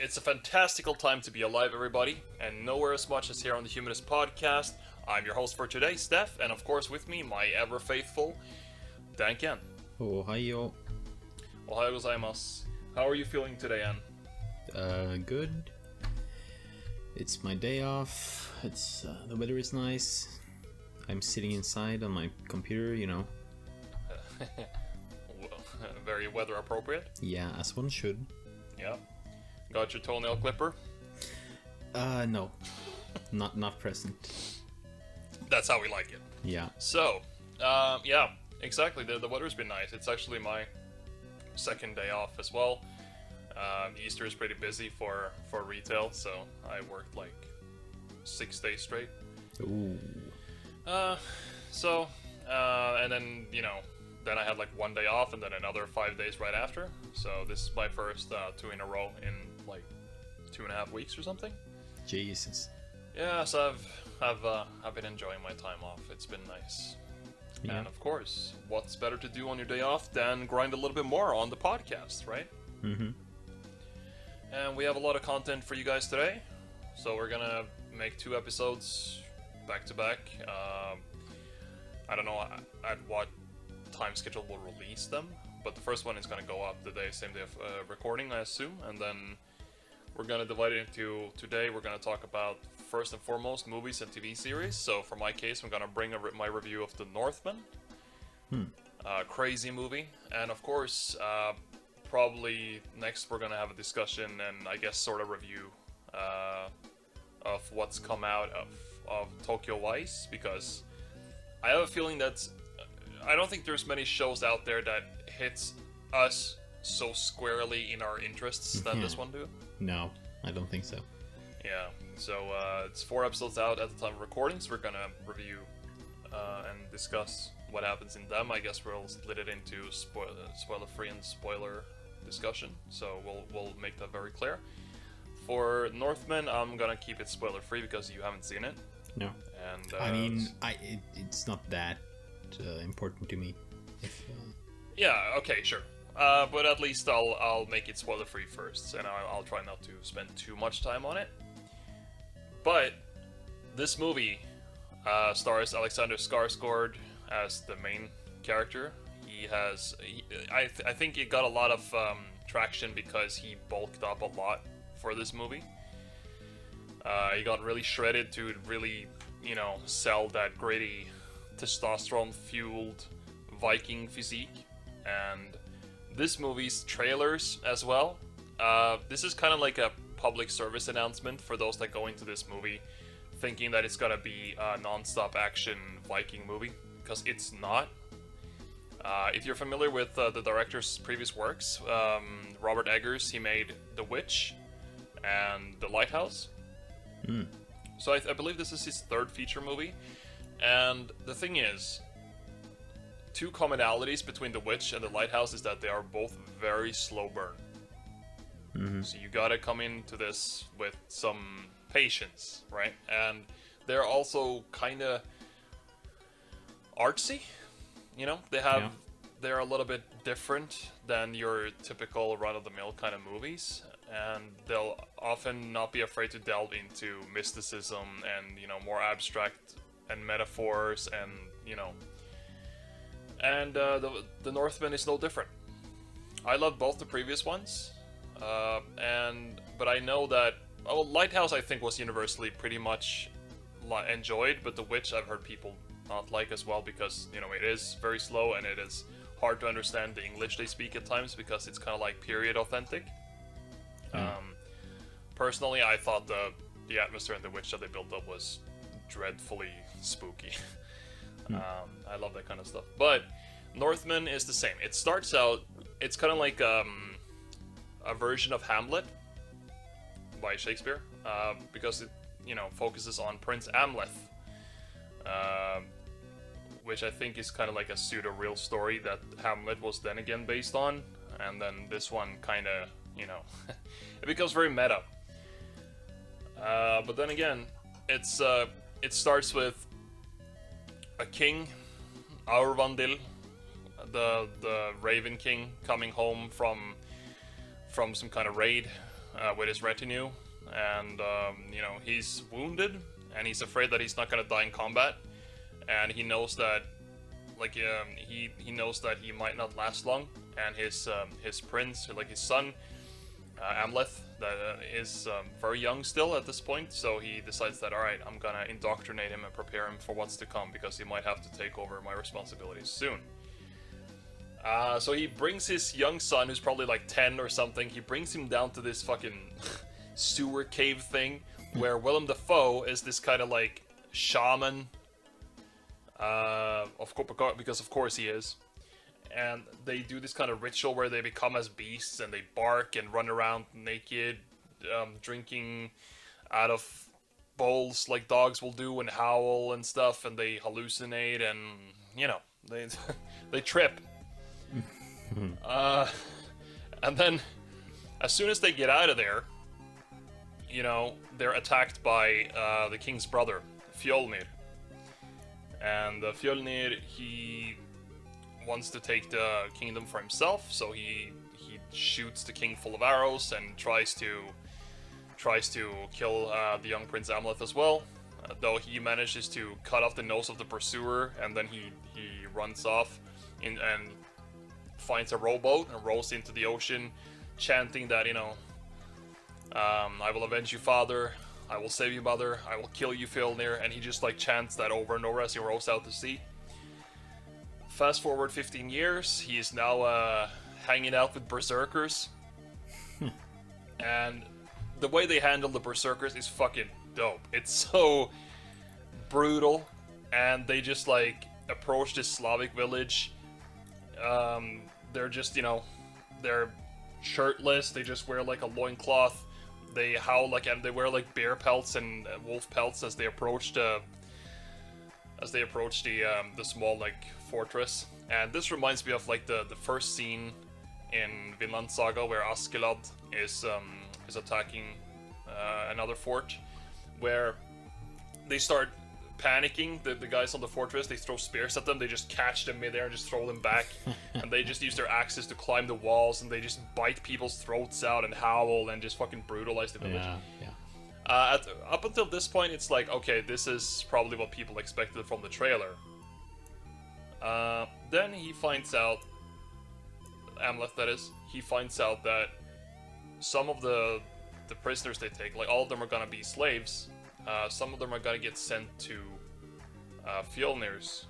It's a fantastical time to be alive, everybody, and nowhere as much as here on the Humidist podcast. I'm your host for today, Steph, and of course with me, my ever-faithful Dan Ken. Ohio. Ohayou gozaimasu. How are you feeling today, Ann? Good. It's my day off. It's the weather is nice. I'm sitting inside on my computer, you know. Very weather appropriate. Yeah, as one should. Yeah. Got your toenail clipper? No. Not present. That's how we like it. Yeah. So, yeah, exactly. The weather's been nice. It's actually my second day off as well. Easter is pretty busy for retail, so I worked like 6 days straight. Ooh. And then, you know, then I had like 1 day off and then another 5 days right after. So this is my first 2 in a row in like 2.5 weeks or something. Jesus. Yeah, so I've been enjoying my time off. It's been nice. Yeah. And of course, what's better to do on your day off than grind a little bit more on the podcast, right? Mm-hmm. And we have a lot of content for you guys today. So we're gonna make 2 episodes back to back. I don't know at what time schedule we'll release them, but the first one is gonna go up the same day of recording, I assume, and then we're gonna divide it into, today we're gonna talk about first and foremost movies and TV series. So for my case, I'm gonna bring my review of The Northman. Crazy movie, and of course, probably next we're gonna have a discussion and I guess sort of review of what's come out of Tokyo Vice, because I have a feeling that I don't think there's many shows out there that hits us so squarely in our interests that this one do. No, I don't think so. Yeah, so it's 4 episodes out at the time of recording, so we're gonna review and discuss what happens in them. I guess we'll split it into spoiler-free and spoiler discussion, so we'll make that very clear. For Northman, I'm gonna keep it spoiler-free because you haven't seen it. No. And I mean, it's not that important to me. Yeah, okay, sure. But at least I'll make it spoiler-free first, and I'll try not to spend too much time on it. But this movie stars Alexander Skarsgård as the main character. I think it got a lot of traction because he bulked up a lot for this movie. He got really shredded to really, you know, sell that gritty, testosterone-fueled Viking physique. And this movie's trailers as well. This is kind of like a public service announcement for those that go into this movie thinking that it's gonna be a non-stop action Viking movie, because it's not. If you're familiar with the director's previous works, Robert Eggers, he made The Witch and The Lighthouse. So I believe this is his 3rd feature movie, and the thing is, 2 commonalities between The Witch and The Lighthouse is that they are both very slow burn. So you gotta come into this with some patience, right? And they're also kinda artsy, you know? They're a little bit different than your typical run-of-the-mill kind of movies, and they'll often not be afraid to delve into mysticism and, you know, more abstract and metaphors, and, you know, and the Northman is no different. I love both the previous ones, but I know that Lighthouse I think was universally pretty much enjoyed, but The Witch I've heard people not like as well, because, you know, it is very slow and it is hard to understand the English they speak at times because it's kind of like period authentic. Personally, I thought the atmosphere in The Witch that they built up was dreadfully spooky. I love that kind of stuff. But Northman is the same. It starts out, it's kind of like a version of Hamlet by Shakespeare, because it, you know, focuses on Prince Amleth, which I think is kind of like a pseudo-real story that Hamlet was then again based on, and then this one kind of, you know, it becomes very meta. But then again, it starts with a king, Aurvandil, the Raven King, coming home from some kind of raid, with his retinue, and you know, he's wounded, and he's afraid that he's not gonna die in combat, and he knows that, like, he knows that he might not last long, and his prince, like his son, Amleth, that is very young still at this point, so he decides that, alright, I'm gonna indoctrinate him and prepare him for what's to come, because he might have to take over my responsibilities soon. So he brings his young son, who's probably like 10 or something, he brings him down to this fucking sewer cave thing, where Willem Dafoe is this kind of like shaman, because of course he is. And they do this kind of ritual where they become as beasts and they bark and run around naked, drinking out of bowls like dogs will do and howl and stuff, and they hallucinate and, you know, they they trip. And then, as soon as they get out of there, you know, they're attacked by the king's brother, Fjolnir. And Fjolnir, he wants to take the kingdom for himself, so he shoots the king full of arrows and tries to kill the young Prince Amleth as well. Though he manages to cut off the nose of the pursuer, and then he runs off and finds a rowboat and rows into the ocean, chanting that, you know, I will avenge you, father. I will save you, mother. I will kill you, Fjolnir. And he just like chants that over and over as he rows out to sea. Fast forward 15 years, he is now hanging out with berserkers. And the way they handle the berserkers is fucking dope. It's so brutal, and they just like approach this Slavic village. They're just, you know, they're shirtless, they just wear like a loincloth. They howl like, and they wear like bear pelts and wolf pelts as they approach the small like fortress. And this reminds me of like the first scene in Vinland Saga where Askeladd is attacking another fort, where they start panicking, the guys on the fortress. They throw spears at them, they just catch them midair and just throw them back. And they just use their axes to climb the walls, and they just bite people's throats out and howl and just fucking brutalize the village. Up until this point, it's like, okay, this is probably what people expected from the trailer. Then he finds out, Amleth that is, he finds out that some of the prisoners they take, like all of them are gonna be slaves. Some of them are gonna get sent to Fjolnir's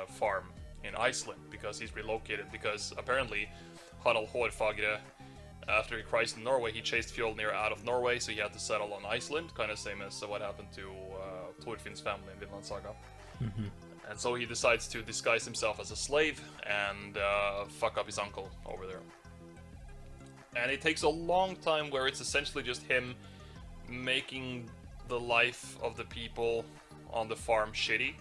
farm in Iceland, because he's relocated, because apparently Harald Hårfagre, after he cries in Norway, he chased Fjolnir out of Norway, so he had to settle on Iceland, kind of same as what happened to Thorfinn's family in Vinland Saga. And so he decides to disguise himself as a slave and fuck up his uncle over there. And it takes a long time, where it's essentially just him making the life of the people on the farm shitty.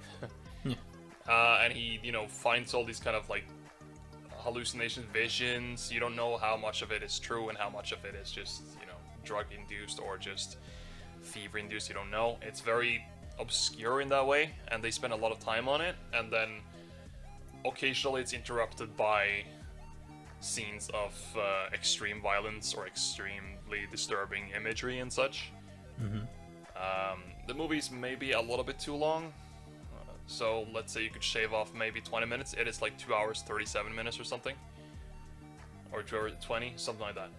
And he, you know, finds all these kind of like hallucination visions. You don't know how much of it is true and how much of it is just, you know, drug induced or just fever induced. You don't know. It's very obscure in that way, and they spend a lot of time on it, and then occasionally it's interrupted by scenes of extreme violence or extremely disturbing imagery and such. The movie's maybe a little bit too long, so let's say you could shave off maybe 20 minutes. It is like 2 hours 37 minutes or something, or 2 hours 20, something like that.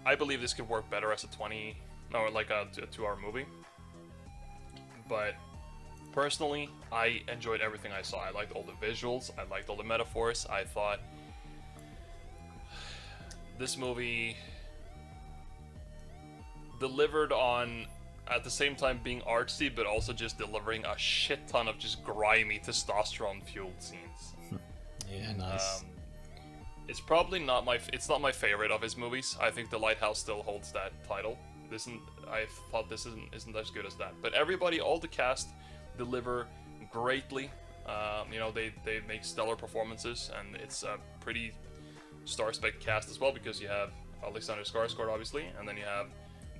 I believe this could work better as a 2-hour movie, but personally, I enjoyed everything I saw. I liked all the visuals, I liked all the metaphors. I thought this movie delivered on, at the same time being artsy, but also just delivering a shit ton of just grimy, testosterone-fueled scenes. Yeah, nice. It's probably not it's not my favorite of his movies. I think The Lighthouse still holds that title. I thought this isn't as good as that. But everybody, all the cast, deliver greatly. You know, they make stellar performances, and it's a pretty star-spec cast as well, because you have Alexander Skarsgård, obviously, and then you have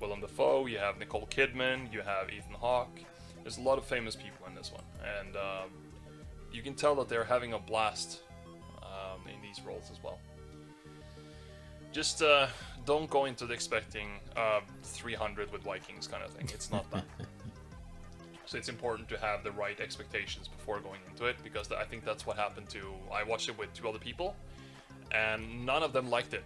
Willem Dafoe, you have Nicole Kidman, you have Ethan Hawke. There's a lot of famous people in this one, and you can tell that they're having a blast in these roles as well. Just don't go into it expecting 300 with Vikings kind of thing. It's not that. So it's important to have the right expectations before going into it, because I think that's what happened to... I watched it with 2 other people, and none of them liked it.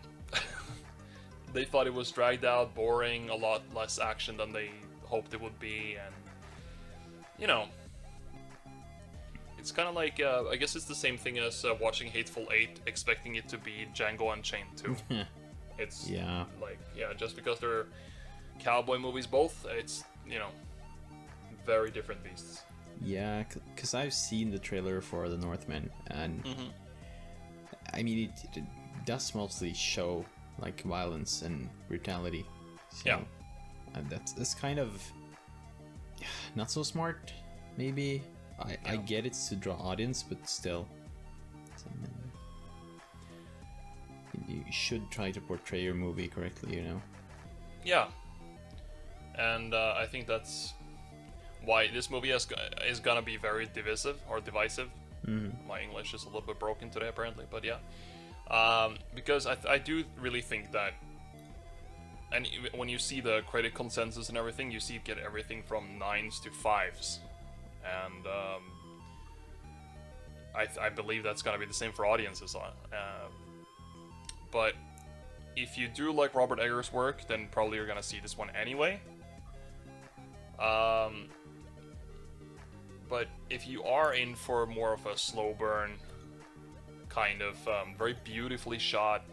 They thought it was dragged out, boring, a lot less action than they hoped it would be, and... You know... It's kind of like, I guess it's the same thing as watching Hateful Eight, expecting it to be Django Unchained 2. It's like, yeah, just because they're cowboy movies both, it's, you know, very different beasts. Yeah, because I've seen the trailer for the Northman, and I mean, it does mostly show like violence and brutality. So, yeah, and that's kind of not so smart, maybe. I get it's to draw audience, but still, you should try to portray your movie correctly, you know? Yeah, and I think that's why this movie is gonna be very divisive. My English is a little bit broken today, apparently, but yeah. Because I do really think that, and when you see the critic consensus and everything, you see it get everything from 9s to 5s. And I believe that's gonna be the same for audiences. But if you do like Robert Eggers' work, then probably you're gonna see this one anyway. But if you are in for more of a slow burn, kind of very beautifully shot,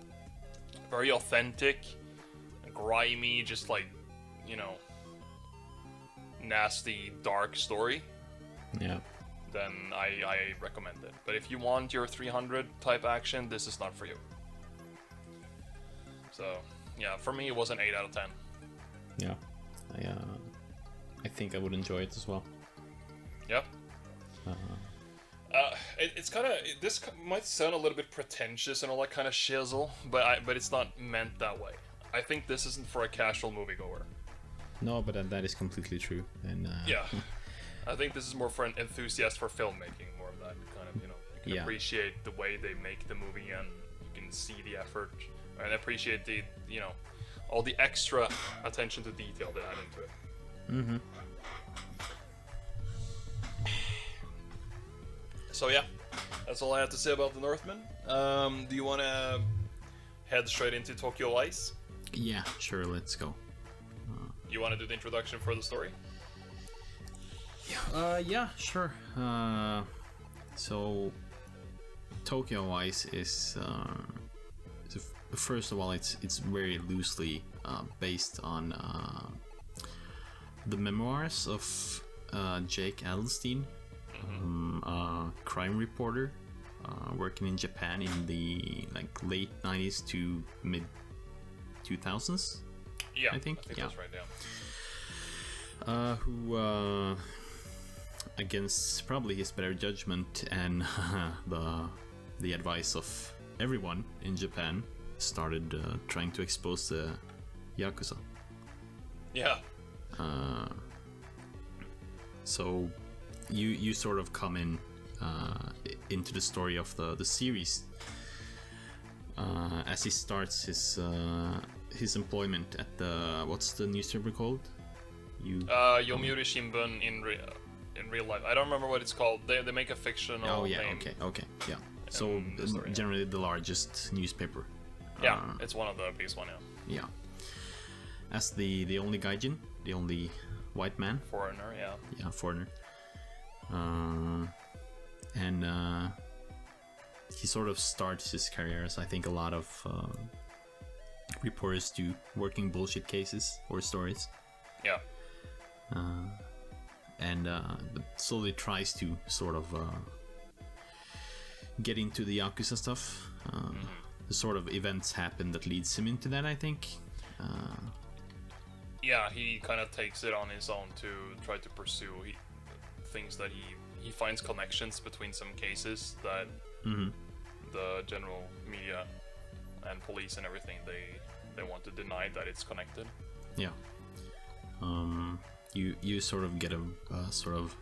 very authentic, grimy, just like, you know, nasty, dark story, yeah, then I recommend it. But if you want your 300 type action, this is not for you. So yeah, for me it was an 8 out of 10. Yeah, I think I would enjoy it as well. Yep. It's kind of, this might sound a little bit pretentious and all that kind of shizzle, but it's not meant that way. I think this isn't for a casual moviegoer. No, but that is completely true. And yeah, I think this is more for an enthusiast for filmmaking, more of that kind of, you know, you can appreciate the way they make the movie, and you can see the effort and appreciate the, you know, all the extra attention to detail they add into it. So yeah, that's all I have to say about the Northman. Do you want to head straight into Tokyo Vice? Yeah, sure, let's go. You want to do the introduction for the story? Yeah, sure. So Tokyo Vice is first of all, it's very loosely based on the memoirs of Jake Adelstein, a crime reporter working in Japan in the late 90s to mid 2000s. Yeah, I think that's right. Yeah. Who, against probably his better judgment and the advice of everyone in Japan, started trying to expose the Yakuza. Yeah. So you sort of come in into the story of the series as he starts his employment at the, what's the newspaper called? Yomiuri Shimbun in real life. I don't remember what it's called. They make a fictional name. Okay, yeah. So generally the largest newspaper. Yeah, it's one of the biggest one. Yeah. As the only gaijin, the only white man. Foreigner, yeah. Yeah, foreigner. And he sort of starts his career, as I think a lot of reporters do, working bullshit cases or stories. Yeah. But slowly tries to sort of get into the Yakuza stuff. The sort of events happen that leads him into that, I think. Yeah, he kind of takes it on his own to try to pursue things that he finds connections between some cases that the general media and police and everything, they want to deny that it's connected. Yeah. You sort of get a sort of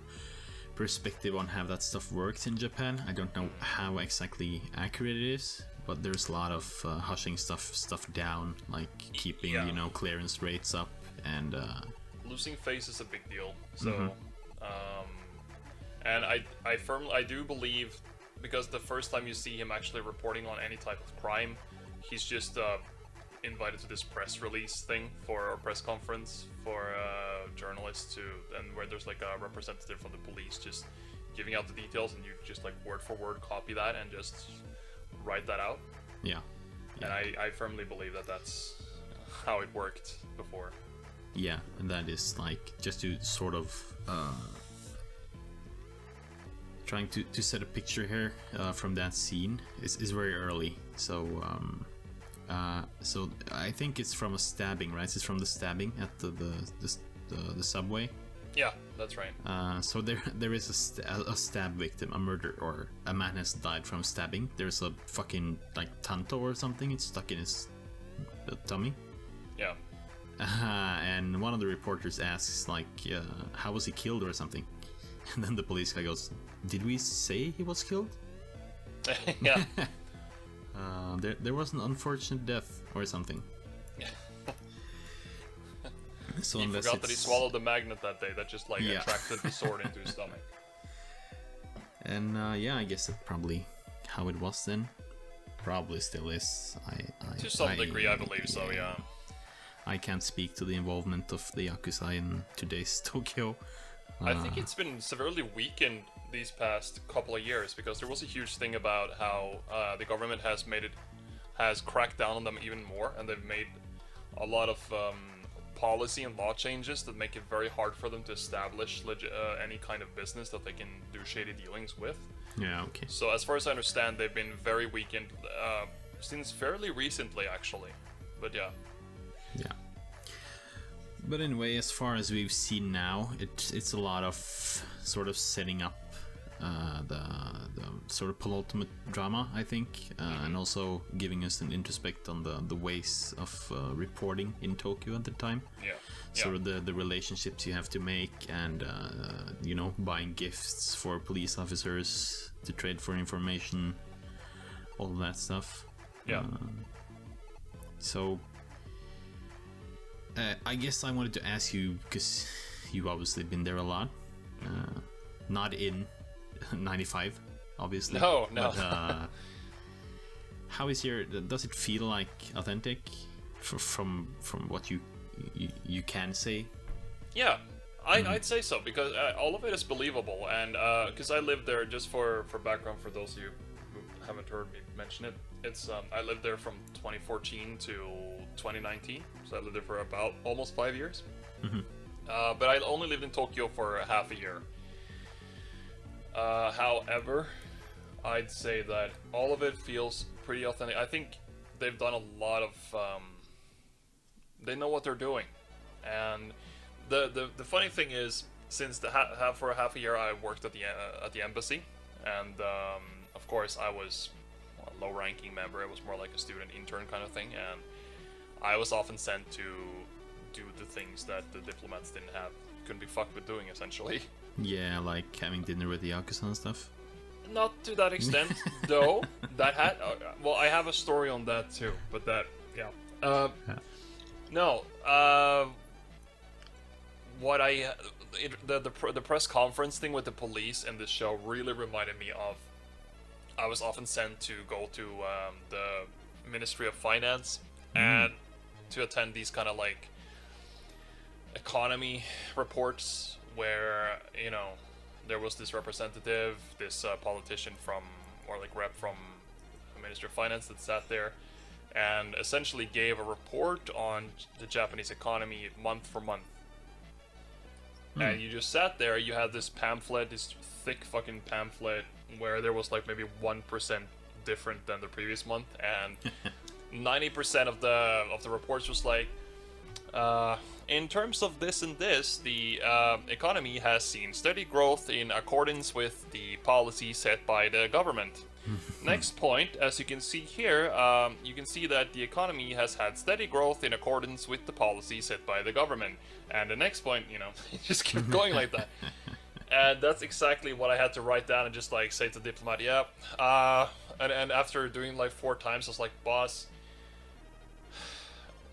perspective on how that stuff works in Japan. I don't know how exactly accurate it is, but there's a lot of hushing stuff down, like keeping clearance rates up, and losing face is a big deal. So, and I do believe, because the first time you see him actually reporting on any type of crime, he's just invited to this press release thing for a press conference for journalists and where there's like a representative from the police just giving out the details, and you just like word for word copy that and just write that out. Yeah. And I firmly believe that that's how it worked before. Yeah, and that is like just to sort of trying to set a picture here from that scene is very early. So so I think it's from a stabbing, right? It's from the stabbing at the subway. Yeah, that's right. So there is a stab victim, a murder, or a man has died from stabbing. There's a fucking like tanto or something. It's stuck in his tummy. Yeah. And one of the reporters asks like, how was he killed or something? And then the police guy goes, "Did we say he was killed?" Yeah. There was an unfortunate death or something. So he forgot that he swallowed the magnet that day that just like attracted the sword into his stomach. And yeah, I guess that's probably how it was then. Probably still is. To some degree, I believe so. Yeah. I can't speak to the involvement of the Yakuza in today's Tokyo. I think it's been severely weakened these past couple of years, because there was a huge thing about how the government has cracked down on them even more, and they've made a lot of policy and law changes that make it very hard for them to establish any kind of business that they can do shady dealings with. Yeah, okay. So as far as I understand, they've been very weakened since fairly recently, actually. But yeah. Yeah. But anyway, as far as we've seen now, it's a lot of sort of setting up the sort of penultimate drama, I think, and also giving us an introspect on the ways of reporting in Tokyo at the time. Yeah. Sort of the relationships you have to make, and buying gifts for police officers to trade for information, all of that stuff. Yeah. So I guess I wanted to ask you, because you've obviously been there a lot, not in 95, obviously. No. But, how is does it feel like authentic from what you can say? Yeah, I'd say so, because all of it is believable, and because I lived there, just for background for those of you who haven't heard me mention it, it's I lived there from 2014 to 2019, so I lived there for about almost 5 years. But I only lived in Tokyo for half a year. However, I'd say that all of it feels pretty authentic. I think they've done a lot of they know what they're doing, and the funny thing is, since for half a year I worked at the embassy, and of course I was a low-ranking member. It was more like a student intern kind of thing, and I was often sent to do the things that the diplomats couldn't be fucked with doing, essentially. Yeah, like having dinner with the Yakuza and stuff. Not to that extent, though. That had well, I have a story on that too, but that no. What the press conference thing with the police in this show really reminded me of. I was often sent to go to the Ministry of Finance and to attend these kind of like economy reports where, there was this representative, this politician or rep from the Ministry of Finance that sat there and essentially gave a report on the Japanese economy month for month. And you just sat there, you had this pamphlet, this thick fucking pamphlet, where there was like maybe 1% different than the previous month, and 90% of the reports was like, in terms of this and this, the economy has seen steady growth in accordance with the policy set by the government. Next point, as you can see here, you can see that the economy has had steady growth in accordance with the policy set by the government. And the next point, it just kept going like that. And that's exactly what I had to write down and just like say to the diplomat, yeah, and after doing like 4 times, I was like, boss,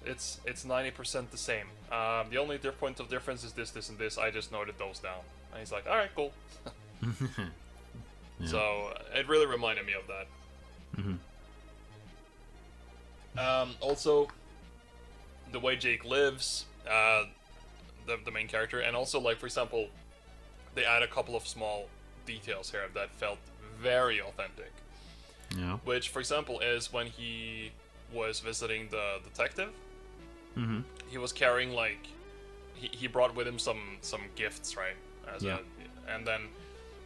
it's 90% the same. The only point of difference is this, and this. I just noted those down. And he's like, all right, cool. Yeah. So it really reminded me of that. Also, the way Jake lives, the main character, and also, like, for example, they add a couple of small details here that felt very authentic. Yeah. Which, for example, is when he was visiting the detective, he was carrying, like, he brought with him some gifts, right? And then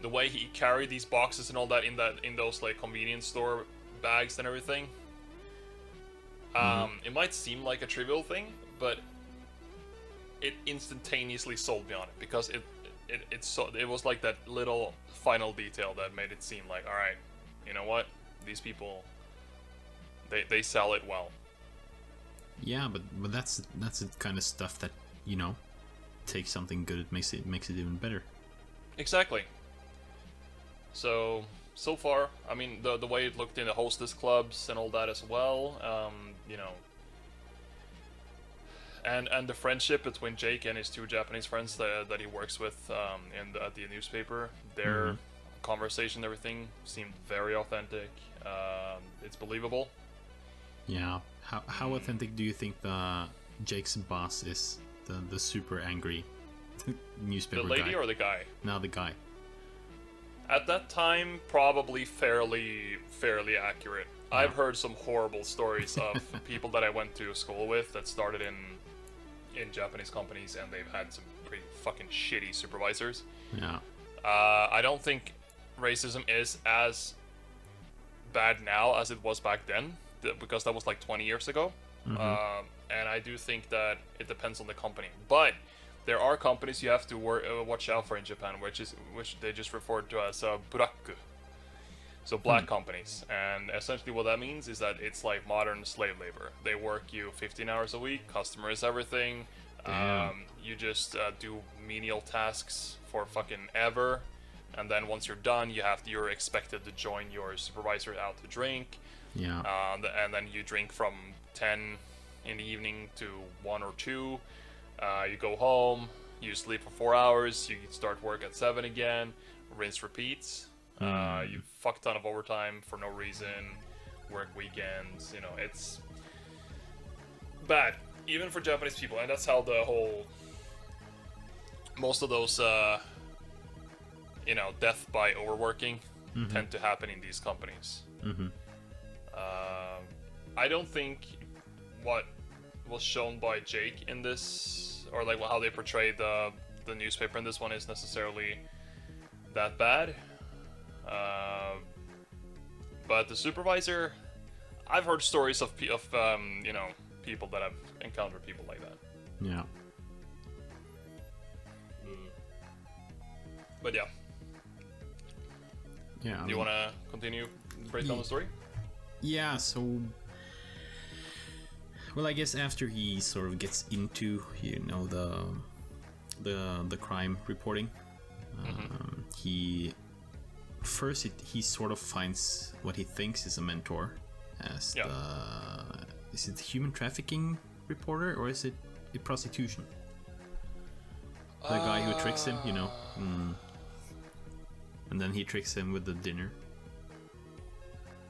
the way he carried these boxes and all that in those like convenience store bags and everything. It might seem like a trivial thing, but it instantaneously sold me on it, because it was like that little final detail that made it seem like, all right, you know what, these people, they sell it well. Yeah, but that's the kind of stuff that, you know, takes something good, it makes it even better. Exactly. So far, I mean, the way it looked in the hostess clubs and all that as well, you know, and the friendship between Jake and his 2 Japanese friends that he works with at the newspaper, their conversation, everything seemed very authentic. It's believable. Yeah. How authentic do you think the Jake's boss is? The super angry newspaper guy. The lady or the guy? No, the guy. At that time, probably fairly accurate. Yeah. I've heard some horrible stories of people that I went to school with that started in Japanese companies, and they've had some pretty fucking shitty supervisors. Yeah. I don't think racism is as bad now as it was back then, because that was like 20 years ago. And I do think that it depends on the company. But there are companies you have to watch out for in Japan, which they just refer to as buraku. So black companies. And essentially what that means is that it's like modern slave labor. They work you 15 hours a week, customer is everything. You just do menial tasks for fucking ever. And then once you're done, you're expected to join your supervisor out to drink. Yeah. And then you drink from 10 in the evening to 1 or 2. You go home, you sleep for 4 hours, you start work at 7 again, rinse, repeats. You fuck ton of overtime for no reason, work weekends, you know, it's bad, even for Japanese people, and that's how most of those, you know, death by overworking tend to happen in these companies. I don't think what was shown by Jake in this, or like how they portrayed the newspaper in this one, is necessarily that bad. But the supervisor, I've heard stories of you know, people that have encountered people like that. Yeah. But yeah. Yeah. Do you want to continue break down the story? Yeah. So. Well, I guess after he sort of gets into, you know, the crime reporting, he sort of finds what he thinks is a mentor as is it the human trafficking reporter, or is it prostitution? The guy who tricks him, you know, and then he tricks him with the dinner.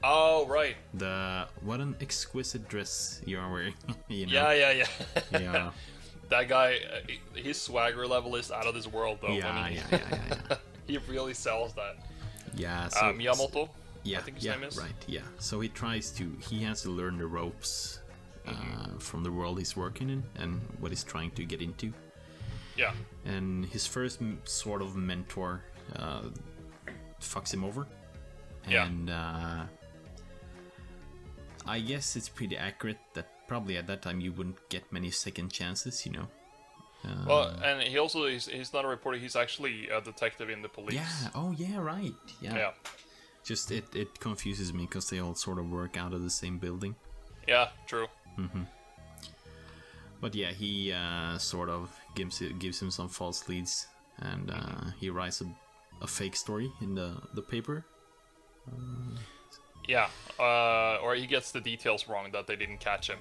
Oh, right. What an exquisite dress you are wearing. You know? Yeah. Yeah. That guy, his swagger level is out of this world, though. Yeah. He really sells that. Yeah. So, Miyamoto. Yeah. I think his name is. Right. Yeah. So he has to learn the ropes from the world he's working in and what he's trying to get into. Yeah. And his first sort of mentor fucks him over. And I guess it's pretty accurate that probably at that time you wouldn't get many second chances, you know. Well, and he also he's not a reporter, he's actually a detective in the police. Yeah, oh yeah, right. Yeah. Just it confuses me because they all sort of work out of the same building. Yeah, true. But yeah, he sort of gives him some false leads, and he writes a fake story in the paper. Yeah, or he gets the details wrong that they didn't catch him.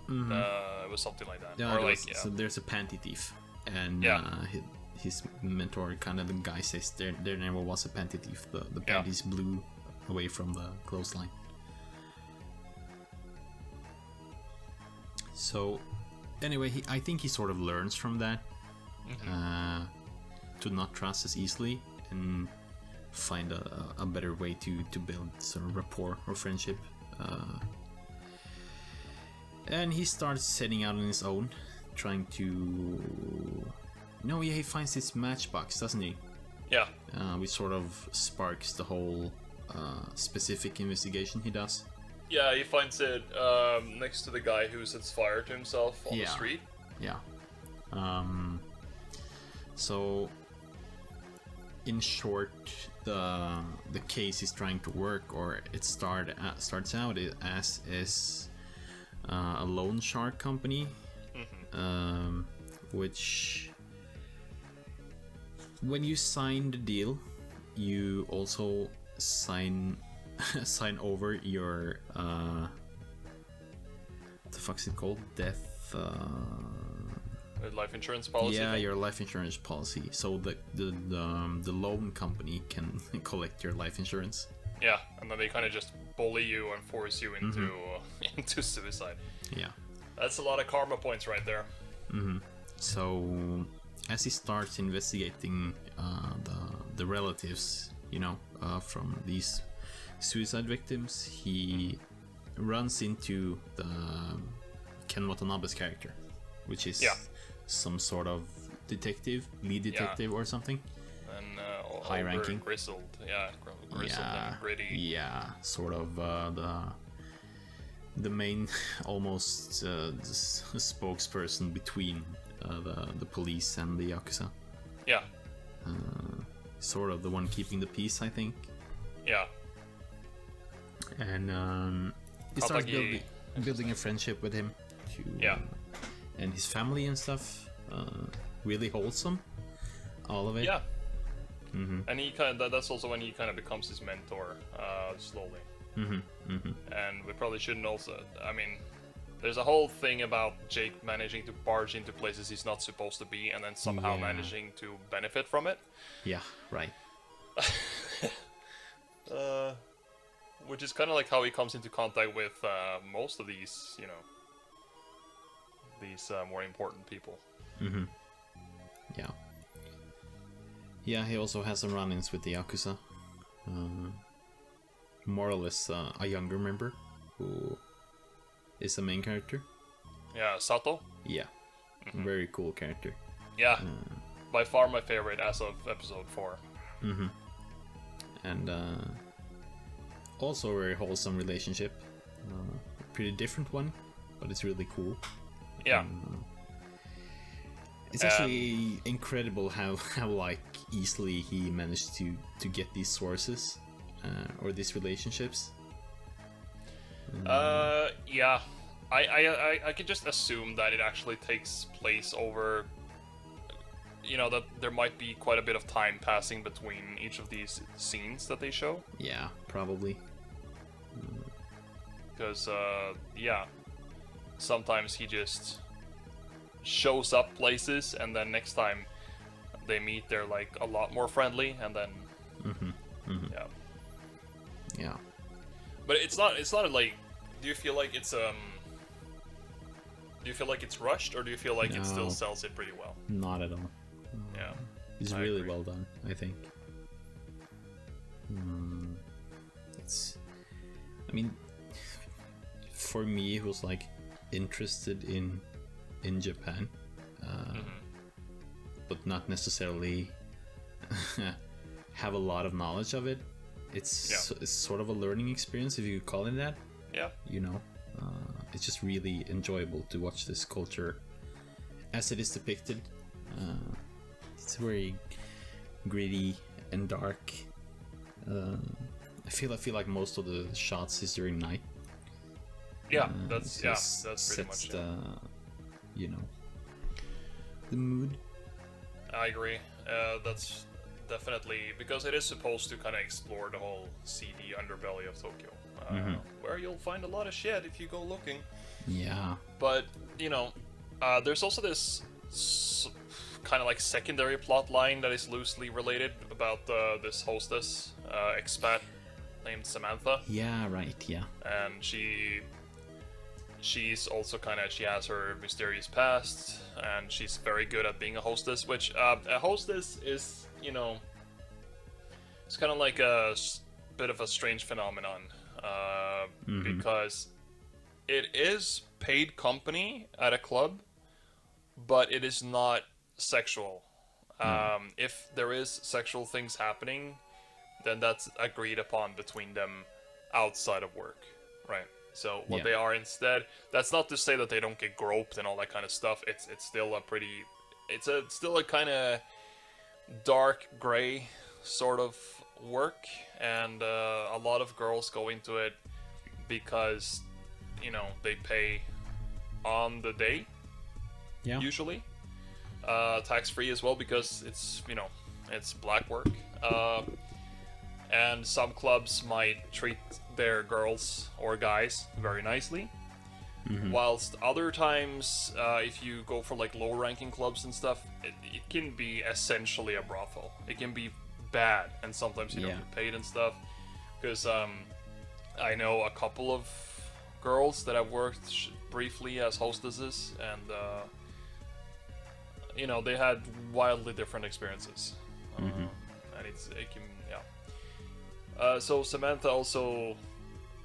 It was something like that. Yeah, Or like, yeah. so there's a panty thief, and Yeah. his mentor, kind of the guy, says there never was a panty thief. The panties blew away from the clothesline. So, anyway, I think he sort of learns from that to not trust as easily and find a better way to build sort of rapport or friendship. And he starts setting out on his own, trying to... No, yeah, he finds this matchbox, doesn't he? Yeah. Which sort of sparks the whole specific investigation he does. Yeah, he finds it next to the guy who sets fire to himself on the street. Yeah. So, in short, the case he's trying to work, or it starts out as is a loan shark company, which, when you sign the deal, you also sign over your what the fuck's it called? Death. Life insurance policy. Yeah, your life insurance policy. So the loan company can collect your life insurance. Yeah, and then they kind of just bully you and force you into into suicide. Yeah, that's a lot of karma points right there. So as he starts investigating the relatives, from these suicide victims, he runs into the Ken Watanabe's character, which is some sort of lead detective or something. And high ranking, grizzled and gritty. Yeah, sort of the main, almost spokesperson between the police and the Yakuza. Yeah. Sort of the one keeping the peace, I think. Yeah. And he starts building a friendship with him. And his family and stuff. Really wholesome. All of it. Yeah. And he that's also when he kind of becomes his mentor, slowly. And we probably shouldn't also... I mean, there's a whole thing about Jake managing to barge into places he's not supposed to be and then somehow managing to benefit from it. Yeah, right. Which is kind of like how he comes into contact with most of these, these more important people. Yeah. Yeah, he also has some run-ins with the Yakuza. More or less a younger member who is the main character. Yeah, Sato? Yeah. Very cool character. Yeah. By far my favorite as of episode 4. And also a very wholesome relationship. A pretty different one, but it's really cool. Yeah. It's actually incredible how like easily he managed to get these sources or these relationships. Yeah. I can just assume that it actually takes place over, that there might be quite a bit of time passing between each of these scenes that they show. Yeah, probably. Because, sometimes he just shows up places, and then next time they meet, they're like a lot more friendly, and then yeah. But it's not like, do you feel like it's rushed, or do you feel like it still sells it pretty well? Not at all. Yeah, it's really well done, I think. I mean, for me, who's like interested in Japan, but not necessarily have a lot of knowledge of it. It's sort of a learning experience, if you could call it that. Yeah. It's just really enjoyable to watch this culture as it is depicted. It's very gritty and dark. I feel like most of the shots is during night. Yeah, that's pretty much the mood. I agree. That's definitely, because it is supposed to kind of explore the whole seedy underbelly of Tokyo, where you'll find a lot of shit if you go looking. Yeah. But, you know, there's also this kind of like secondary plot line that is loosely related about this hostess, expat named Samantha. Yeah, right, yeah. And she's also she has her mysterious past, and she's very good at being a hostess, which, a hostess is, you know, it's kind of like a bit of a strange phenomenon, because it is paid company at a club, but it is not sexual. If there is sexual things happening, then that's agreed upon between them outside of work, right? So what they are instead, that's not to say that they don't get groped and all that kind of stuff. It's still still a kind of dark gray sort of work, and a lot of girls go into it because, you know, they pay on the day, usually, tax-free as well, because it's, you know, it's black work, and some clubs might treat their girls or guys very nicely, whilst other times, if you go for like low-ranking clubs and stuff, it can be essentially a brothel. It can be bad, and sometimes you don't get paid and stuff, because I know a couple of girls that have worked briefly as hostesses, and you know, they had wildly different experiences, and it can, so Samantha also,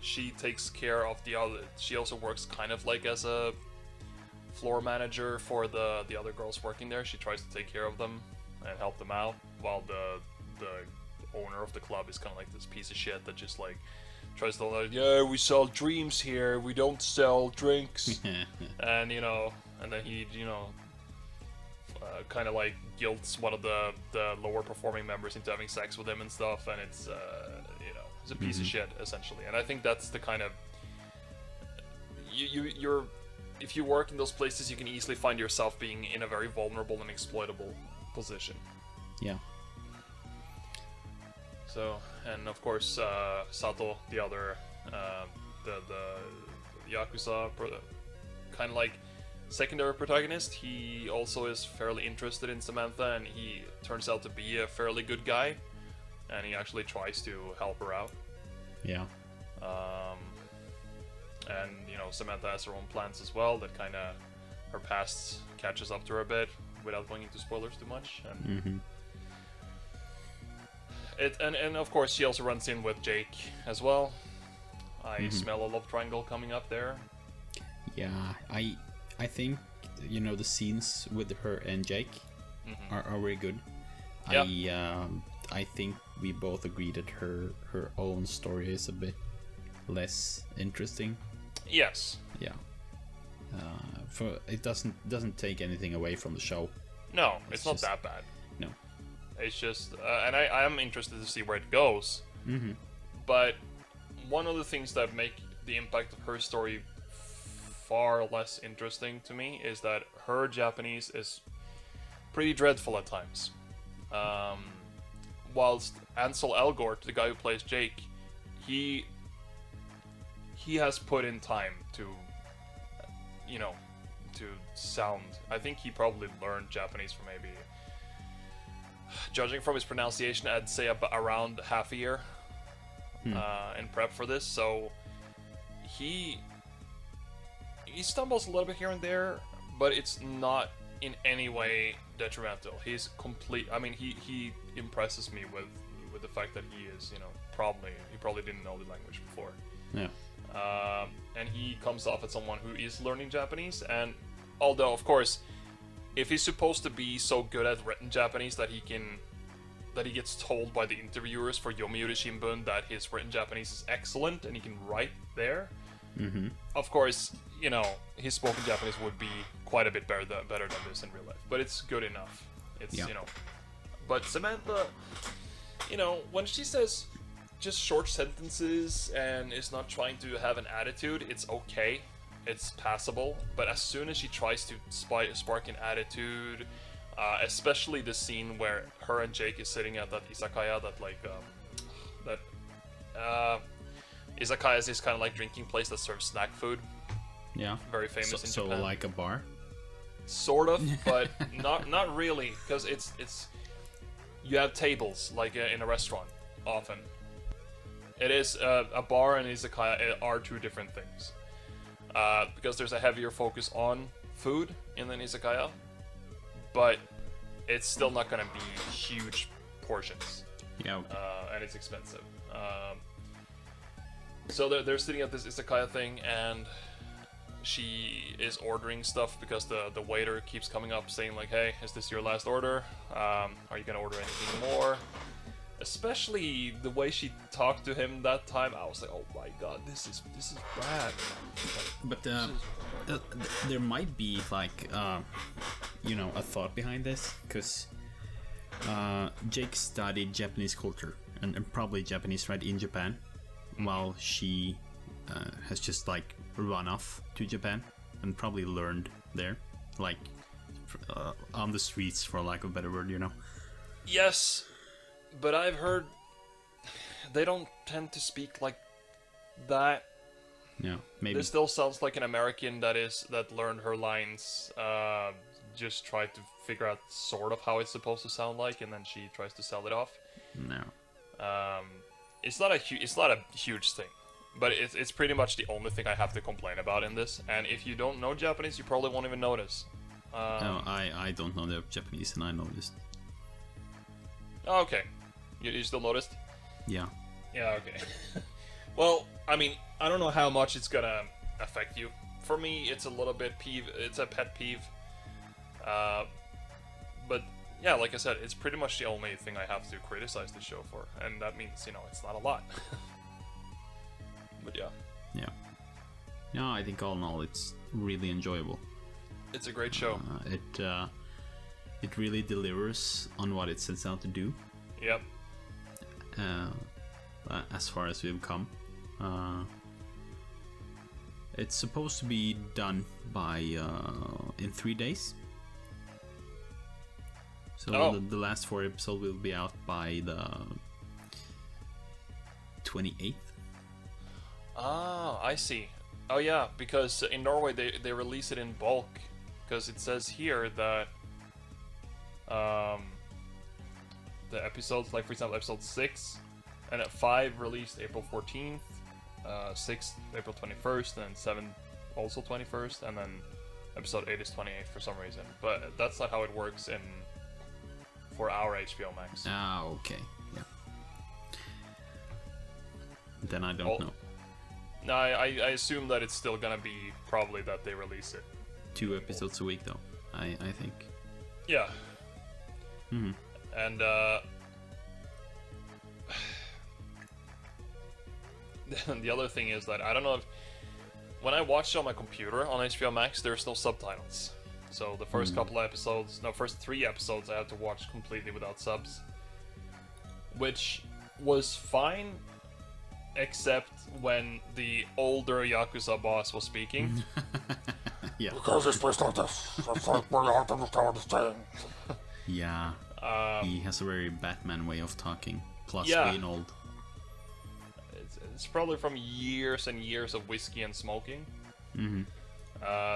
she takes care of she also works kind of like as a floor manager for the other girls working there. She tries to take care of them and help them out, while the owner of the club is kind of like this piece of shit that just like tries to like, yeah, we sell dreams here, we don't sell drinks. And, you know, and then he, you know, kind of like guilts one of the lower performing members into having sex with him and stuff, and it's, you know, it's a piece of shit, essentially. And I think that's the kind of, you're, if you work in those places, you can easily find yourself being in a very vulnerable and exploitable position. Yeah. So, and of course, Sato, the other, the Yakuza, kind of like secondary protagonist, he also is fairly interested in Samantha, and he turns out to be a fairly good guy, and he actually tries to help her out. Yeah. And, you know, Samantha has her own plans as well, that kind of, her past catches up to her a bit, without going into spoilers too much. And and of course, she also runs in with Jake as well. I smell a love triangle coming up there. Yeah, I think, you know, the scenes with her and Jake are very good. Yeah. I think we both agree that her own story is a bit less interesting. Yes. Yeah. For it doesn't take anything away from the show. No, it's not that bad. No. It's just, and I am interested to see where it goes. But one of the things that make the impact of her story far less interesting to me is that her Japanese is pretty dreadful at times. Whilst Ansel Elgort, the guy who plays Jake, he has put in time to, you know, to sound. I think he probably learned Japanese for maybe, judging from his pronunciation, I'd say around half a year in prep for this. So he stumbles a little bit here and there, but it's not in any way detrimental. He's complete. I mean, he impresses me with the fact that he is, you know, he probably didn't know the language before. Yeah. And he comes off as someone who is learning Japanese, and although, of course, if he's supposed to be so good at written Japanese that he gets told by the interviewers for Yomiuri Shimbun that his written Japanese is excellent and he can write there, of course, you know, his spoken Japanese would be quite a bit better than this in real life, but it's good enough. It's, you know, but Samantha, you know, when she says just short sentences and is not trying to have an attitude, it's okay, it's passable. But as soon as she tries to spark an attitude, Especially the scene where her and Jake is sitting at that izakaya, izakaya is this kind of like drinking place that serves snack food. Yeah. Very famous in so Japan. like a bar. Sort of, but not really, because it's you have tables like in a restaurant often. It is a bar and izakaya are two different things, because there's a heavier focus on food in an izakaya, but it's still not gonna be huge portions. Yeah. Okay. And it's expensive. So they're sitting at this izakaya thing, and she is ordering stuff because the waiter keeps coming up saying like, "Hey, is this your last order? Are you gonna order anything more?" Especially the way she talked to him that time, I was like, "Oh my god, this is bad." But there might be like a thought behind this, because Jake studied Japanese culture and probably Japanese right in Japan, while she has just like run off to Japan and probably learned there, like on the streets, for lack of a better word, Yes, but I've heard they don't tend to speak like that. Yeah, maybe. This still sounds like an American that learned her lines, just tried to figure out sort of how it's supposed to sound like, and then she tries to sell it off. No. It's not a huge thing, but it's pretty much the only thing I have to complain about in this. And if you don't know Japanese, you probably won't even notice. No, I don't know the Japanese, and I noticed. Oh, okay, you still noticed? Yeah. Yeah, okay. Well, I mean, I don't know how much it's gonna affect you. For me, it's a little bit it's a pet peeve. But yeah, like I said, it's pretty much the only thing I have to criticize the show for, and that means, it's not a lot. But yeah. Yeah. No, I think all in all, it's really enjoyable. It's a great show. It really delivers on what it sets out to do. Yep. As far as we've come. It's supposed to be done by in 3 days. So the last 4 episodes will be out by the 28th. Ah, I see. Oh yeah, because in Norway they release it in bulk. Because it says here that the episodes, like for example episode 6 and 5 released April 14th, 6 April 21st, and 7 also 21st, and then episode 8 is 28th for some reason. But that's not how it works for our HBO Max. Ah, okay. Yeah. Then I don't know. No, I assume that it's still gonna be probably that they release it. 2 episodes a week, though, I think. Yeah. Mm-hmm. And the other thing is that I don't know if when I watched it on my computer on HBO Max, there's no subtitles. So the first first 3 episodes I had to watch completely without subs, which was fine, except when the older Yakuza boss was speaking. Yeah. Because it's based on this. It's like we have to understand this thing. Yeah. He has a very Batman way of talking, plus yeah. being old. It's probably from years and years of whiskey and smoking. Mm-hmm.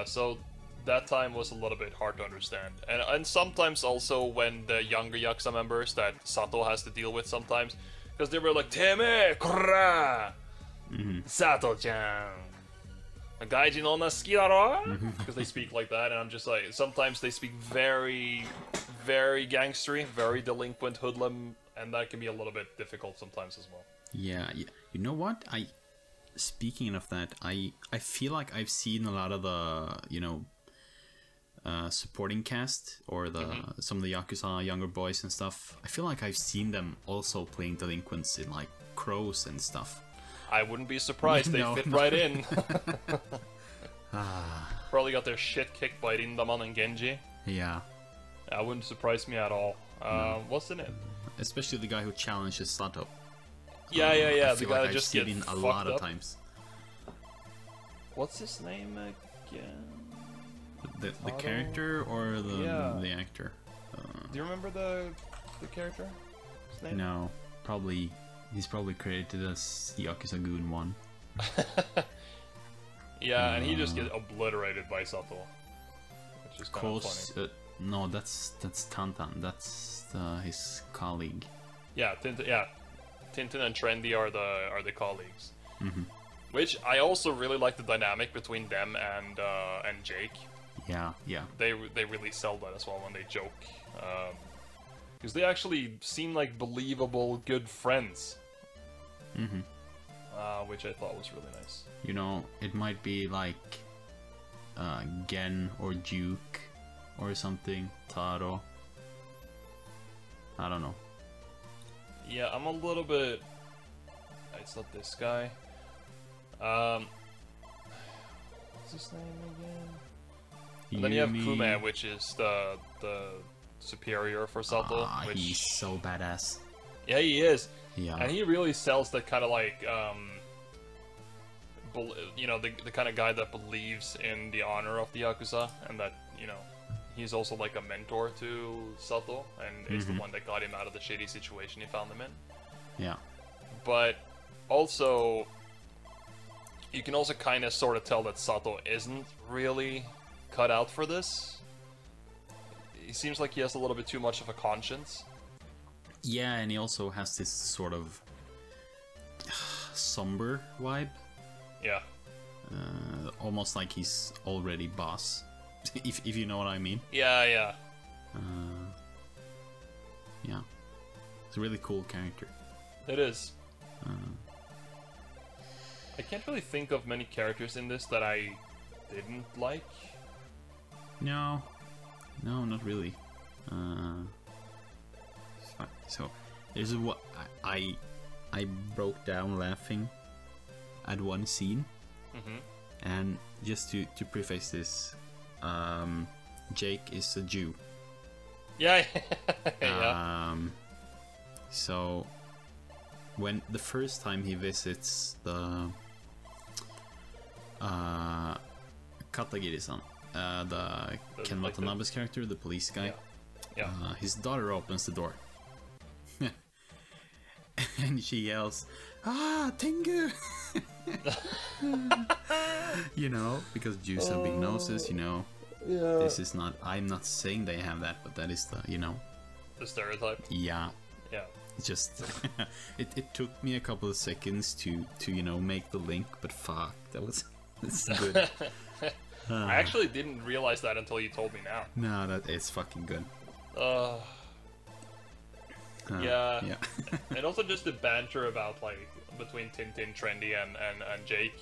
So that time was a little bit hard to understand. And sometimes also when the younger Yakuza members that Sato has to deal with sometimes, because they were like, Teme, korra! Sato-chan! Gaijin onna suki daro? Because they speak like that, and I'm just like, sometimes they speak very, very gangstery, very delinquent hoodlum, and that can be a little bit difficult sometimes as well. Yeah. You know what? Speaking of that, I feel like I've seen a lot of the, supporting cast, or some of the Yakuza younger boys and stuff. I feel like I've seen them also playing delinquents in like Crows and stuff. I wouldn't be surprised. They fit right in. Probably got their shit kicked by Rindaman and Genji. Yeah. That wouldn't surprise me at all. No. What's in it? Especially the guy who challenges Sato. Yeah. I The feel guy like that I've just seen gets a lot fucked of up. times. What's his name again? The character or the actor? Do you remember the character? His name? No, probably he's probably credited as Yakuza Goon 1. Yeah, and he just gets obliterated by Sato, which is kind of funny. No, that's Tantan. That's his colleague. Yeah, Tintin and Trendy are the colleagues. Mm-hmm. Which I also really like the dynamic between them and Jake. Yeah. They really sell that as well when they joke, because they actually seem like believable, good friends. Mm-hmm. Which I thought was really nice. You know, it might be like Gen or Duke or something. Taro. I don't know. Yeah, I'm a little bit. It's not this guy. What's his name again? And then you have Kume, which is the superior for Sato. Which... He's so badass. Yeah, he is. Yeah. And he really sells that kind of like, you know, the kind of guy that believes in the honor of the Yakuza, and that, you know, he's also like a mentor to Sato, and is the one that got him out of the shitty situation he found him in. Yeah. But also, you can also kind of sort of tell that Sato isn't really cut out for this. He seems like he has a little bit too much of a conscience. Yeah, and he also has this sort of somber vibe. Yeah. Almost like he's already boss, if you know what I mean. Yeah. Yeah. It's a really cool character. It is. I can't really think of many characters in this that I didn't like. No, not really. So there's what I broke down laughing at one scene, and just to preface this, Jake is a Jew. Yeah. Yeah. So when the first time he visits the Katagiri-san, the Ken Watanabe's character, the police guy, Yeah. His daughter opens the door. And she yells, Tengu! You know, because Jews have big noses, you know. Yeah. This is not, I'm not saying they have that, but that is the, you know. The stereotype? Yeah. Yeah. Just, it took me a couple of seconds to you know, make the link, but fuck, that's good. I actually didn't realize that until you told me now. No, that is fucking good. Yeah. And also just the banter about, like, between Tintin, Trendy, and Jake.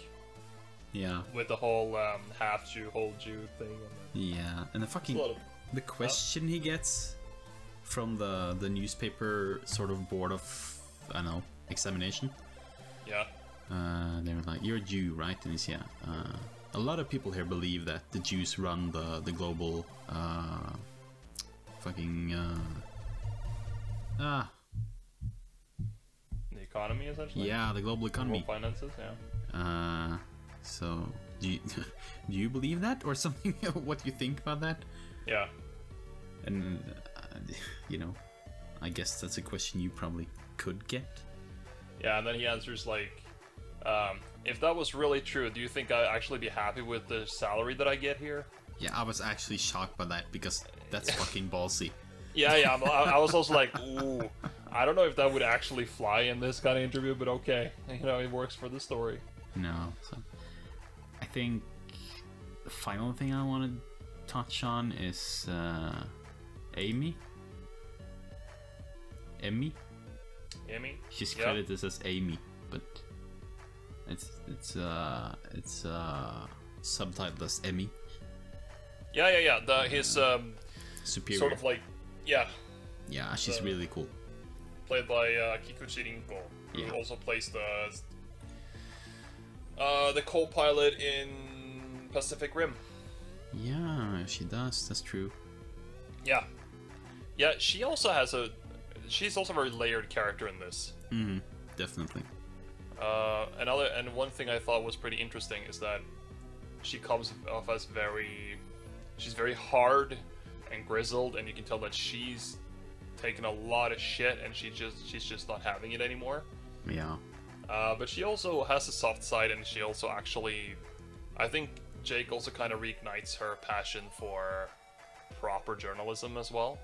Yeah. With the whole half Jew, whole Jew thing. Yeah, and the fucking the question he gets from the newspaper sort of board of, I don't know, examination. Yeah. They were like, "You're a Jew, right?" And he's a lot of people here believe that the Jews run the global the economy, essentially. Yeah, the global economy. Global finances, yeah. So do you believe that or something? What do you think about that? Yeah. And you know, I guess that's a question you probably could get. Yeah, and then he answers like, if that was really true, do you think I'd actually be happy with the salary that I get here? Yeah, I was actually shocked by that because that's fucking ballsy. Yeah, I was also like, ooh, I don't know if that would actually fly in this kind of interview, but okay, you know, it works for the story. No, so I think the final thing I want to touch on is Amy. Emmy. She's credited as Amy, but it's subtitled as Emmy. Yeah. His superior. sort of like, yeah. Yeah, she's really cool. Played by Kikuchi Rinko, who also plays the co-pilot in Pacific Rim. Yeah, she does. That's true. Yeah. She also she's also a very layered character in this. Mm-hmm. Definitely. And one thing I thought was pretty interesting is that she comes off as she's very hard and grizzled, and you can tell that she's taken a lot of shit, and she's just not having it anymore. Yeah. But she also has a soft side, and she also actually, I think Jake also kind of reignites her passion for proper journalism as well.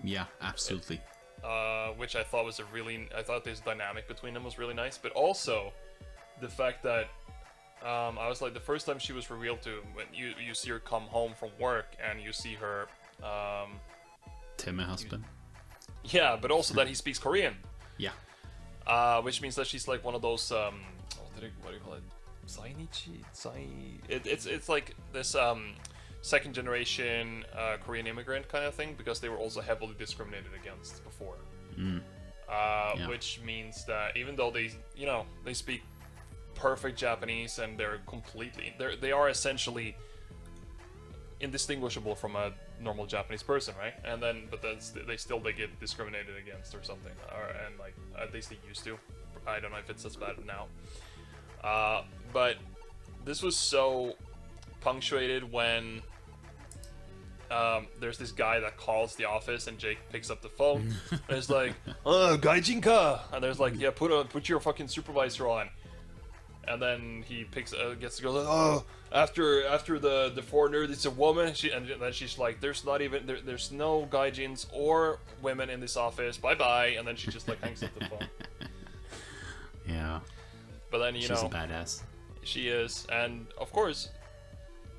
Yeah, absolutely. Which I thought was I thought this dynamic between them was really nice, but also the fact that I was like, the first time she was revealed to, when you see her come home from work and you see her, Timmy husband. yeah, but also that he speaks Korean. Yeah. Which means that she's like one of those what do you call it? Zainichi? It's like this second generation Korean immigrant kind of thing, because they were also heavily discriminated against before. Yeah. Which means that even though they speak perfect Japanese and they are essentially indistinguishable from a normal Japanese person, right? And then, but then they get discriminated against or something, and like at least they used to. I don't know if it's as bad now. But this was so punctuated when there's this guy that calls the office and Jake picks up the phone and it's like, gaijinka, and there's like, yeah, put your fucking supervisor on. And then he gets to go, oh, after the foreigner, it's a woman. And then she's like, there's no gaijins or women in this office. Bye bye. And then she just like hangs up the phone. Yeah. But then she's a badass. She is, and of course,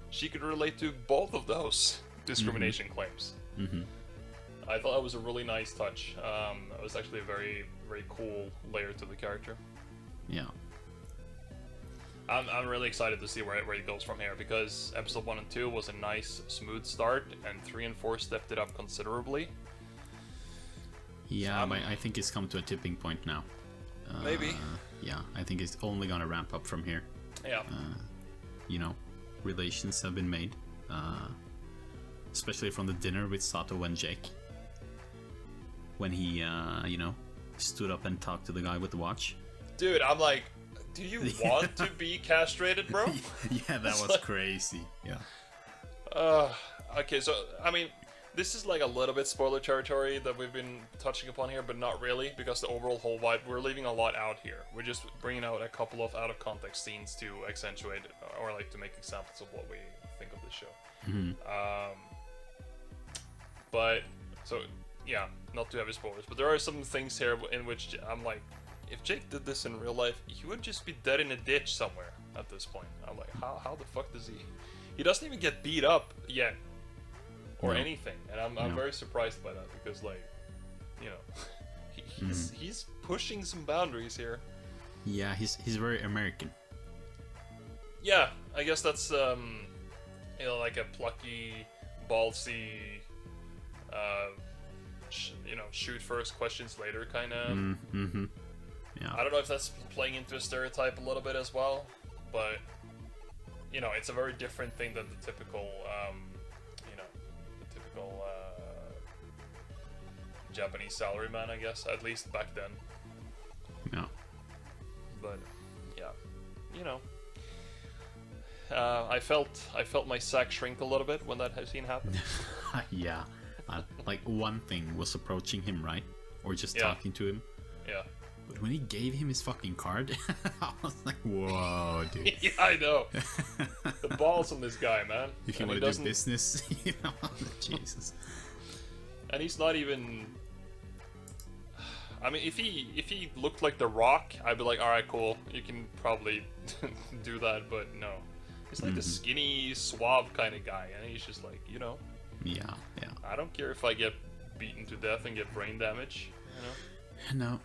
she could relate to both of those discrimination claims. I thought that was a really nice touch. It was actually a very, very cool layer to the character. Yeah. I'm really excited to see where it goes from here, because episode 1 and 2 was a nice, smooth start, and 3 and 4 stepped it up considerably. Yeah, but I think it's come to a tipping point now. Maybe. Yeah, I think it's only gonna ramp up from here. Yeah. Relations have been made, especially from the dinner with Sato and Jake. When he, stood up and talked to the guy with the watch. Dude, I'm like, do you want to be castrated, bro? Yeah, that was crazy. Yeah. Okay, so, I mean, this is like a little bit spoiler territory that we've been touching upon here, but not really, because the overall whole vibe, we're leaving a lot out here. We're just bringing out a couple of out-of-context scenes to accentuate it, or like to make examples of what we think of the show. But, so, yeah, not too heavy spoilers, but there are some things here in which I'm like, if Jake did this in real life, he would just be dead in a ditch somewhere at this point. I'm like, how the fuck does he... He doesn't even get beat up yet. Or anything, and I'm very surprised by that, because, like, he's pushing some boundaries here. Yeah, he's very American. Yeah, I guess that's like a plucky, ballsy, shoot first, questions later kind of. Yeah. I don't know if that's playing into a stereotype a little bit as well, but it's a very different thing than the typical. Japanese salaryman, I guess, at least back then. Yeah. But yeah, I felt my sack shrink a little bit when that scene happened. Yeah. Like one thing was approaching him, right? Or just talking to him. Yeah. But when he gave him his fucking card, I was like, whoa, dude. Yeah, I know. The balls on this guy, man. If you want to do business, Jesus. And he's not even... I mean, if he looked like The Rock, I'd be like, alright, cool, you can probably do that, but no. He's like the skinny, suave kind of guy, and he's just like, Yeah. I don't care if I get beaten to death and get brain damage, No.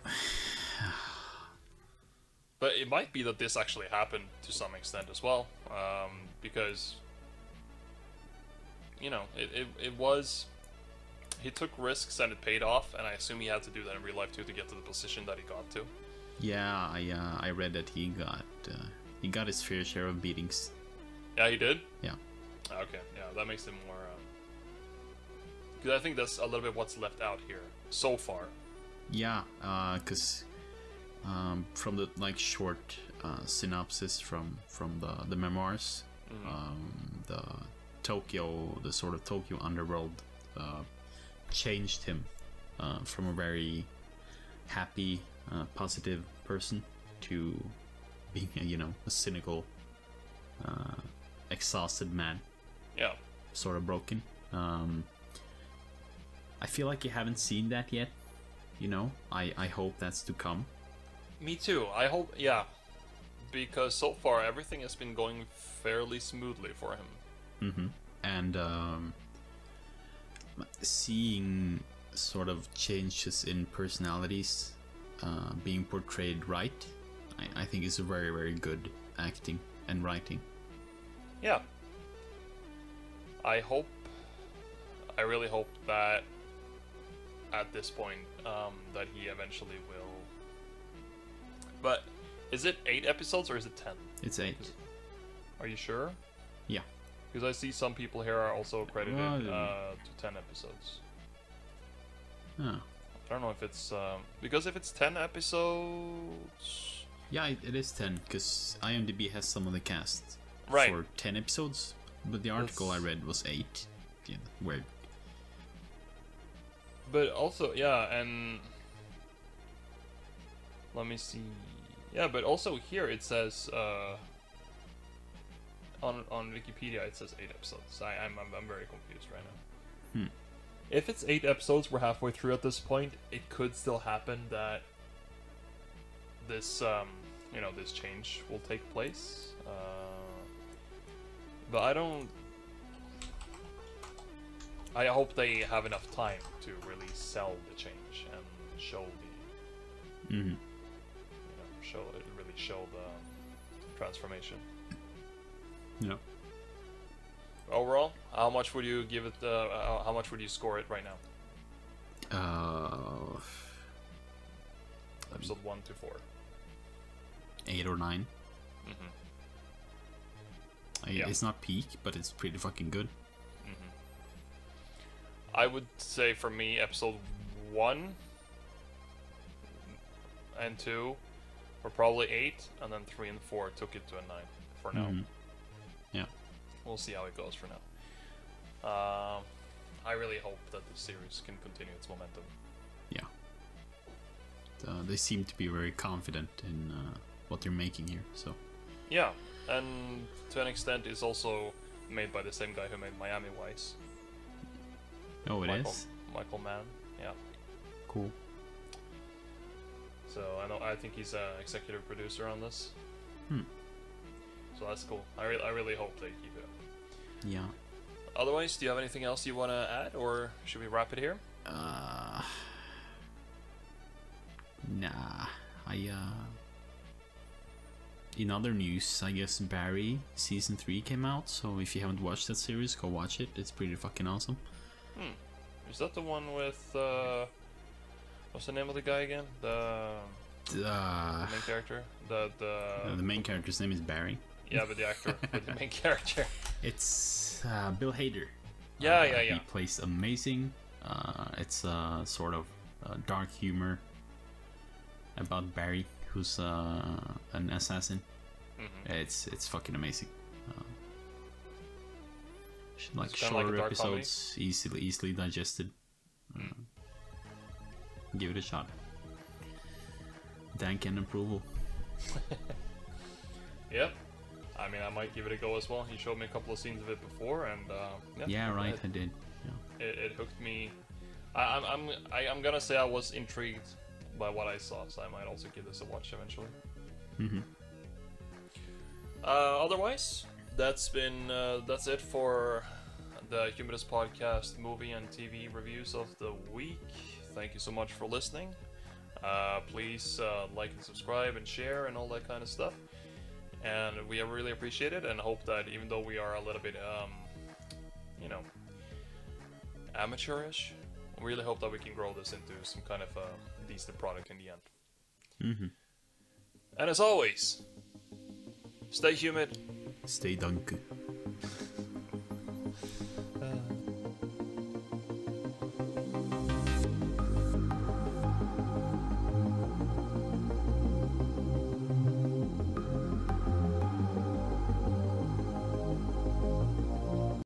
But it might be that this actually happened to some extent as well, because, it was... He took risks and it paid off, and I assume he had to do that in real life too to get to the position that he got to. Yeah, I read that he got his fair share of beatings. Yeah, he did? Yeah. Okay, yeah, that makes him more... Because I think that's a little bit what's left out here, so far. Yeah, because from the short synopsis from the memoirs, the sort of Tokyo underworld changed him from a very happy, positive person to being, a cynical, exhausted man. Yeah. Sort of broken. I feel like you haven't seen that yet. I hope that's to come. Me too. I hope, yeah. Because so far everything has been going fairly smoothly for him. Mm-hmm. And seeing sort of changes in personalities being portrayed right, I think is very, very good acting and writing. Yeah. I really hope that at this point, that he eventually will. But is it 8 episodes or is it 10? It's 8. Are you sure? Yeah. Because I see some people here are also credited to 10 episodes. Oh. I don't know if it's because if it's 10 episodes. Yeah, it is 10 because IMDb has some of the cast for 10 episodes, but the article I read was 8. Yeah, weird. But also, yeah, and let me see. Yeah, but also here it says on Wikipedia it says 8 episodes. I'm very confused right now. If it's 8 episodes, we're halfway through at this point. It could still happen that this this change will take place. But I hope they have enough time to really sell the change and show the, really show the transformation. Yeah. Overall, how much would you give it? How much would you score it right now? Episode 1 to 4. 8 or 9. Yeah. It's not peak, but it's pretty fucking good. I would say for me, episode 1 and 2 were probably 8, and then 3 and 4 took it to a 9 for now. Yeah. We'll see how it goes for now. I really hope that the series can continue its momentum. Yeah. They seem to be very confident in what they're making here, so. Yeah, and to an extent, it's also made by the same guy who made Miami Vice. Oh, it is? Michael Mann, yeah. Cool. So I think he's an executive producer on this. So that's cool. I really hope they keep it up. Yeah. Otherwise, do you have anything else you want to add, or should we wrap it here? Nah. In other news, I guess Barry season 3 came out, so if you haven't watched that series, go watch it. It's pretty fucking awesome. Is that the one with what's the name of the guy again? The main character. The main character's name is Barry. Yeah, but the actor, but the main character. It's Bill Hader. Yeah. He plays amazing. It's sort of dark humor about Barry, who's an assassin. It's fucking amazing. Like shorter like episodes, easily digested. Give it a shot. Dan can approval. Yep. I mean, I might give it a go as well. He showed me a couple of scenes of it before, and yeah, right, I did. Yeah. It hooked me. I'm gonna say I was intrigued by what I saw, so I might also give this a watch eventually. Otherwise, that's it for the Humidus podcast movie and TV reviews of the week. Thank you so much for listening. Please like and subscribe and share and all that kind of stuff. And we really appreciate it, and hope that even though we are a little bit, amateurish, we really hope that we can grow this into some kind of decent product in the end. And as always, stay humid. Stay dunk.